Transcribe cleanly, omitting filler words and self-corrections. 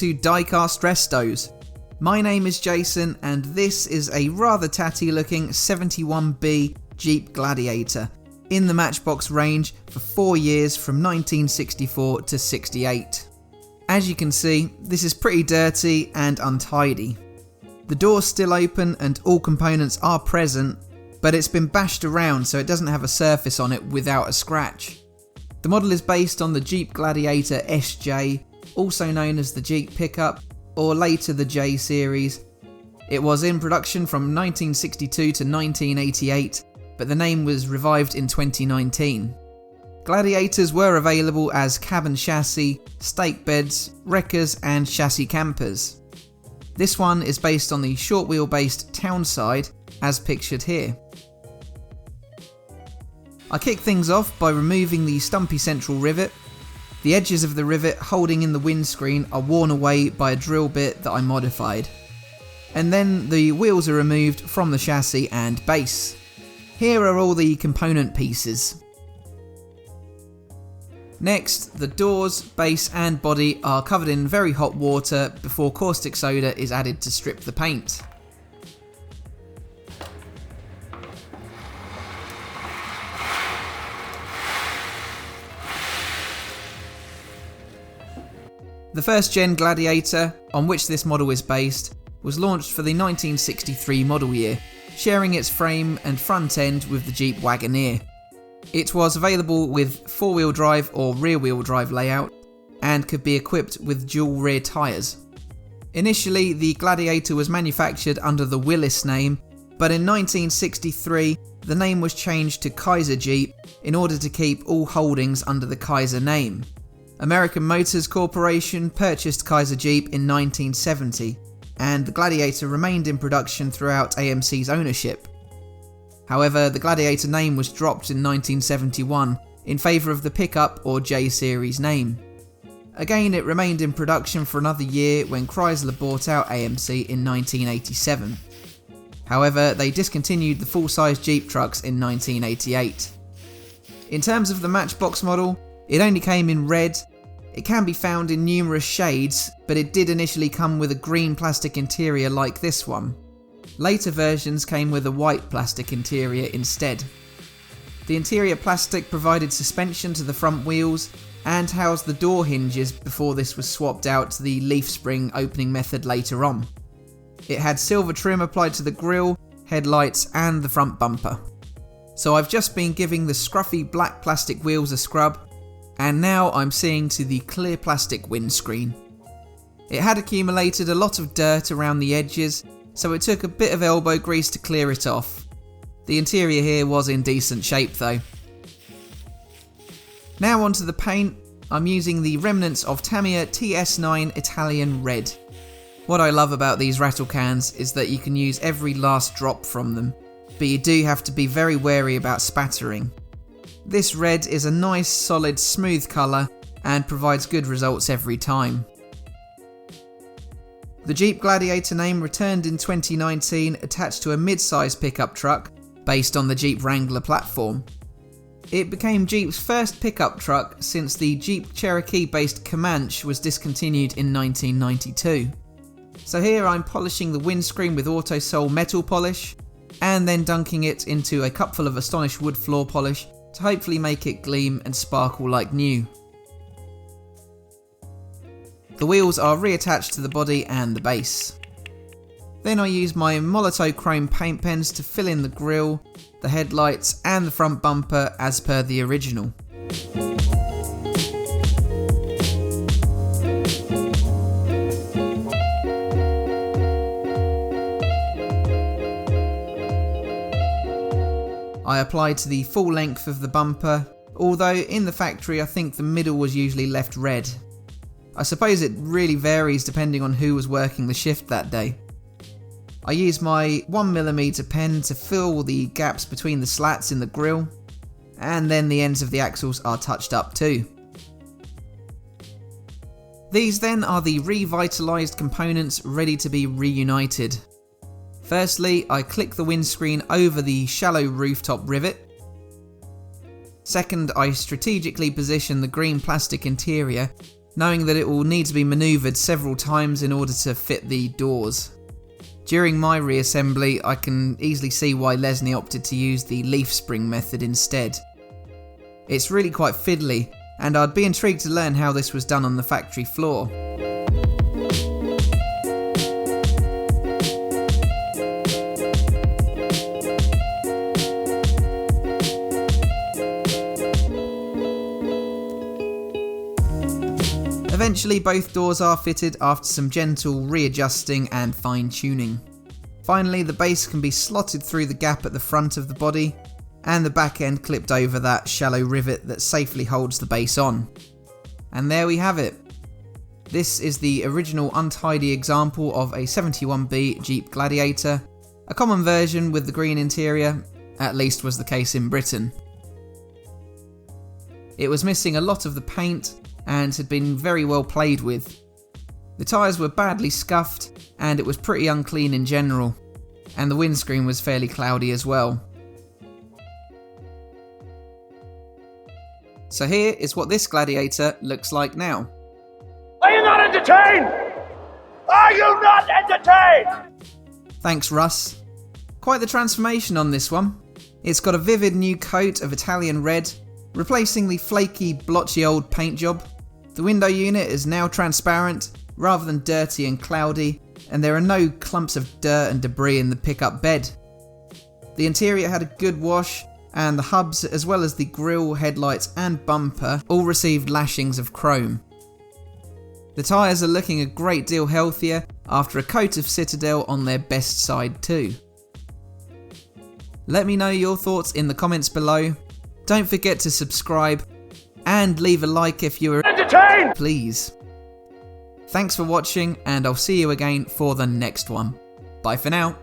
to Diecast Restos. My name is Jason and this is a rather tatty looking 71B Jeep Gladiator in the Matchbox range for 4 years from 1964 to 68. As you can see, this is pretty dirty and untidy. The door's still open and all components are present, but it's been bashed around so it doesn't have a surface on it without a scratch. The model is based on the Jeep Gladiator SJ, also known as the Jeep Pickup, or later the J series. It was in production from 1962 to 1988, but the name was revived in 2019. Gladiators were available as cabin chassis, stake beds, wreckers and chassis campers. This one is based on the short wheel-based Townside, as pictured here. I kick things off by removing the stumpy central rivet. The edges of the rivet holding in the windscreen are worn away by a drill bit that I modified. And then the wheels are removed from the chassis and base. Here are all the component pieces. Next, the doors, base and body are covered in very hot water before caustic soda is added to strip the paint. The first gen Gladiator, on which this model is based, was launched for the 1963 model year, sharing its frame and front end with the Jeep Wagoneer. It was available with 4-wheel drive or rear-wheel drive layout, and could be equipped with dual rear tyres. Initially, the Gladiator was manufactured under the Willysus name, but in 1963 the name was changed to Kaiser Jeep in order to keep all holdings under the Kaiser name. American Motors Corporation purchased Kaiser Jeep in 1970, and the Gladiator remained in production throughout AMC's ownership. However, the Gladiator name was dropped in 1971 in favour of the Pickup or J Series name. Again, it remained in production for another year when Chrysler bought out AMC in 1987. However, they discontinued the full-size Jeep trucks in 1988. In terms of the Matchbox model, it only came in red. It can be found in numerous shades, but it did initially come with a green plastic interior like this one. Later versions came with a white plastic interior instead. The interior plastic provided suspension to the front wheels and housed the door hinges before this was swapped out to the leaf spring opening method later on. It had silver trim applied to the grille, headlights and the front bumper. So I've just been giving the scruffy black plastic wheels a scrub, and now I'm seeing to the clear plastic windscreen. It had accumulated a lot of dirt around the edges, so it took a bit of elbow grease to clear it off. The interior here was in decent shape though. Now onto the paint. I'm using the remnants of Tamiya TS9 Italian Red. What I love about these rattle cans is that you can use every last drop from them, but you do have to be very wary about spattering. This red is a nice, solid, smooth colour and provides good results every time. The Jeep Gladiator name returned in 2019 attached to a mid-size pickup truck based on the Jeep Wrangler platform. It became Jeep's first pickup truck since the Jeep Cherokee-based Comanche was discontinued in 1992. So here I'm polishing the windscreen with Autosol metal polish and then dunking it into a cupful of Astonish wood floor polish to hopefully make it gleam and sparkle like new. The wheels are reattached to the body and the base. Then I use my Molotow chrome paint pens to fill in the grille, the headlights and the front bumper as per the original. I applied to the full length of the bumper, although in the factory I think the middle was usually left red. I suppose it really varies depending on who was working the shift that day. I used my 1mm pen to fill the gaps between the slats in the grille, and then the ends of the axles are touched up too. These then are the revitalised components ready to be reunited. Firstly, I click the windscreen over the shallow rooftop rivet. Second, I strategically position the green plastic interior knowing that it will need to be manoeuvred several times in order to fit the doors. During my reassembly, I can easily see why Lesney opted to use the leaf spring method instead. It's really quite fiddly, and I'd be intrigued to learn how this was done on the factory floor. Eventually both doors are fitted after some gentle readjusting and fine-tuning. Finally, the base can be slotted through the gap at the front of the body, and the back end clipped over that shallow rivet that safely holds the base on. And there we have it. This is the original untidy example of a 71B Jeep Gladiator, a common version with the green interior, at least was the case in Britain. It was missing a lot of the paint and had been very well played with. The tyres were badly scuffed and it was pretty unclean in general, and the windscreen was fairly cloudy as well. So here is what this Gladiator looks like now. Are you not entertained? Are you not entertained? Thanks, Russ. Quite the transformation on this one. It's got a vivid new coat of Italian red, replacing the flaky, blotchy old paint job. The window unit is now transparent, rather than dirty and cloudy, and there are no clumps of dirt and debris in the pickup bed. The interior had a good wash, and the hubs, as well as the grille, headlights and bumper, all received lashings of chrome. The tyres are looking a great deal healthier after a coat of Citadel on their best side too. Let me know your thoughts in the comments below. Don't forget to subscribe and leave a like if you are Entertained! Please. Thanks for watching, and I'll see you again for the next one. Bye for now.